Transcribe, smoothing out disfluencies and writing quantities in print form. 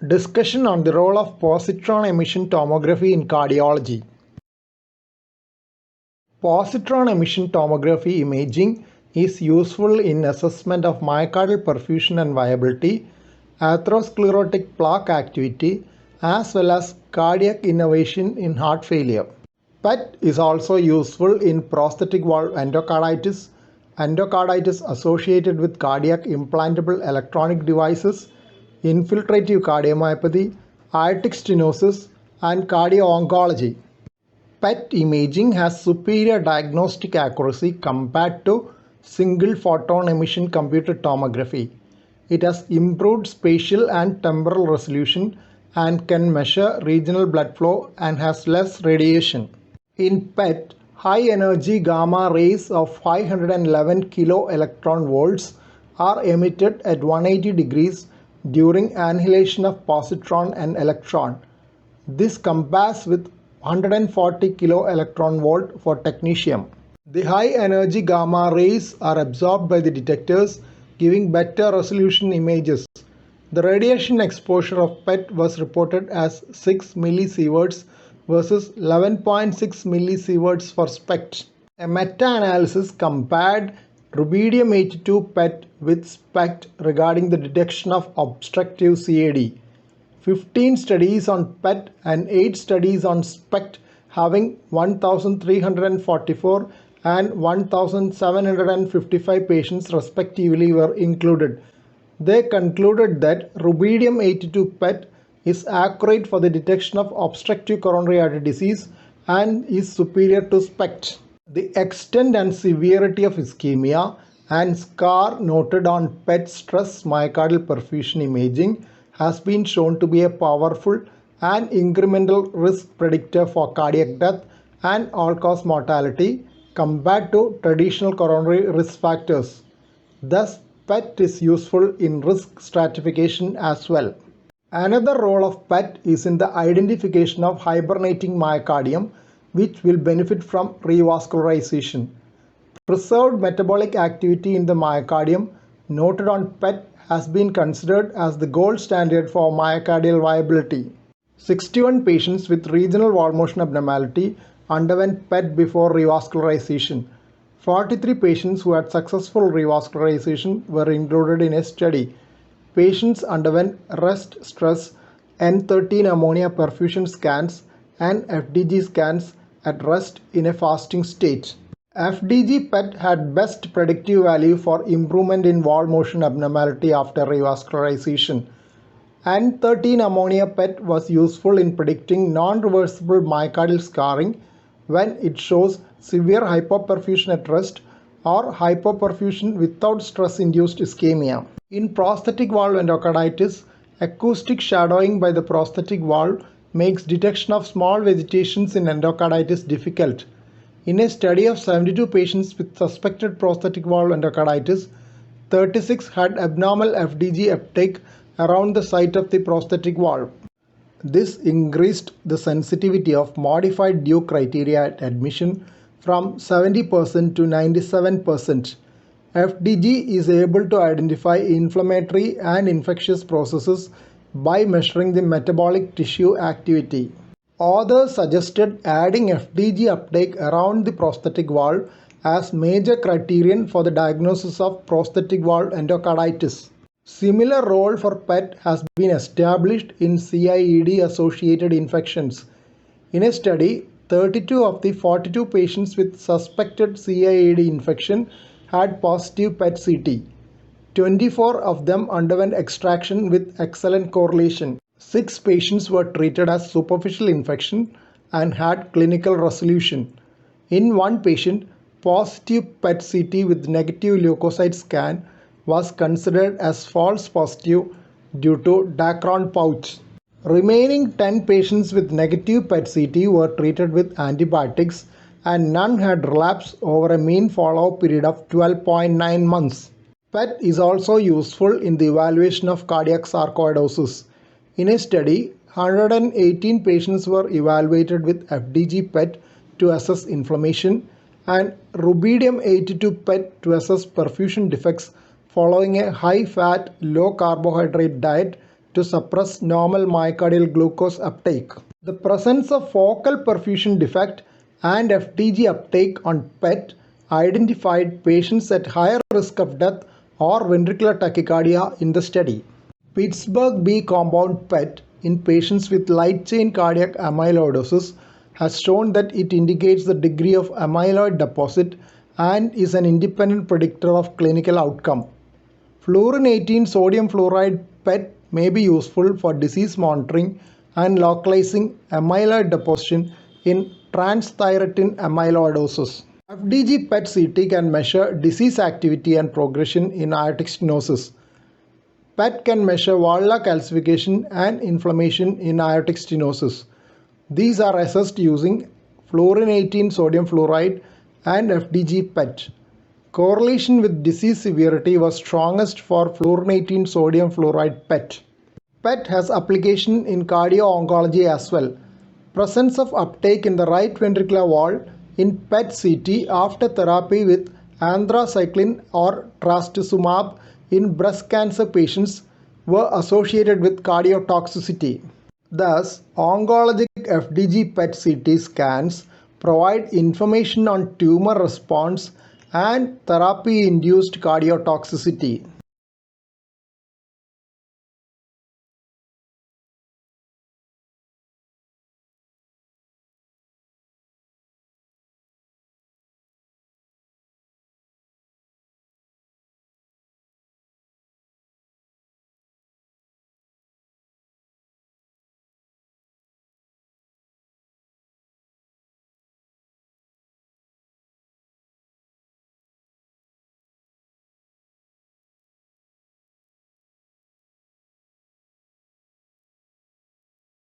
Discussion on the role of positron emission tomography in cardiology. Positron emission tomography imaging is useful in assessment of myocardial perfusion and viability, atherosclerotic plaque activity, as well as cardiac innervation in heart failure. PET is also useful in prosthetic valve endocarditis, endocarditis associated with cardiac implantable electronic devices, infiltrative cardiomyopathy, aortic stenosis, and cardio-oncology. PET imaging has superior diagnostic accuracy compared to single photon emission computed tomography. It has improved spatial and temporal resolution and can measure regional blood flow and has less radiation. In PET, high energy gamma rays of 511 kilo electron volts are emitted at 180 degrees during annihilation of positron and electron. This compares with 140 kilo electron volt for technetium. The high energy gamma rays are absorbed by the detectors, giving better resolution images. The radiation exposure of PET was reported as 6 millisieverts versus 11.6 millisieverts for SPECT. A meta-analysis compared rubidium-82 PET with SPECT regarding the detection of obstructive CAD. 15 studies on PET and 8 studies on SPECT having 1,344 and 1,755 patients respectively were included. They concluded that rubidium-82 PET is accurate for the detection of obstructive coronary artery disease and is superior to SPECT. The extent and severity of ischemia and scar noted on PET stress myocardial perfusion imaging has been shown to be a powerful and incremental risk predictor for cardiac death and all-cause mortality compared to traditional coronary risk factors. Thus, PET is useful in risk stratification as well. Another role of PET is in the identification of hibernating myocardium, which will benefit from revascularization. Preserved metabolic activity in the myocardium noted on PET has been considered as the gold standard for myocardial viability. 61 patients with regional wall motion abnormality underwent PET before revascularization. 43 patients who had successful revascularization were included in a study. Patients underwent rest stress N13 ammonia perfusion scans and FDG scans at rest in a fasting state. FDG PET had best predictive value for improvement in wall motion abnormality after revascularization. N13 ammonia PET was useful in predicting non-reversible myocardial scarring when it shows severe hypoperfusion at rest or hypoperfusion without stress-induced ischemia. In prosthetic valve endocarditis, acoustic shadowing by the prosthetic valve makes detection of small vegetations in endocarditis difficult. In a study of 72 patients with suspected prosthetic valve endocarditis, 36 had abnormal FDG uptake around the site of the prosthetic valve. This increased the sensitivity of modified Duke criteria at admission from 70% to 97%. FDG is able to identify inflammatory and infectious processes by measuring the metabolic tissue activity. Authors suggested adding FDG uptake around the prosthetic valve as major criterion for the diagnosis of prosthetic valve endocarditis. Similar role for PET has been established in CIED-associated infections. In a study, 32 of the 42 patients with suspected CIED infection had positive PET-CT. 24 of them underwent extraction with excellent correlation. 6 patients were treated as superficial infection and had clinical resolution. In one patient, positive PET-CT with negative leukocyte scan was considered as false positive due to Dacron pouch. Remaining 10 patients with negative PET-CT were treated with antibiotics and none had relapse over a mean follow-up period of 12.9 months. PET is also useful in the evaluation of cardiac sarcoidosis. In a study, 118 patients were evaluated with FDG PET to assess inflammation and rubidium-82 PET to assess perfusion defects following a high-fat, low-carbohydrate diet to suppress normal myocardial glucose uptake. The presence of focal perfusion defect and FDG uptake on PET identified patients at higher risk of death or ventricular tachycardia in the study. Pittsburgh B compound PET in patients with light chain cardiac amyloidosis has shown that it indicates the degree of amyloid deposit and is an independent predictor of clinical outcome. Fluorine 18 sodium fluoride PET may be useful for disease monitoring and localizing amyloid deposition in transthyretin amyloidosis. FDG PET CT can measure disease activity and progression in aortic stenosis. PET can measure valvular calcification and inflammation in aortic stenosis. These are assessed using fluorine 18 sodium fluoride and FDG PET. Correlation with disease severity was strongest for fluorine 18 sodium fluoride PET. PET has application in cardio-oncology as well. Presence of uptake in the right ventricular wall in PET CT after therapy with anthracycline or trastuzumab in breast cancer patients were associated with cardiotoxicity. Thus, oncologic FDG PET CT scans provide information on tumor response and therapy-induced cardiotoxicity.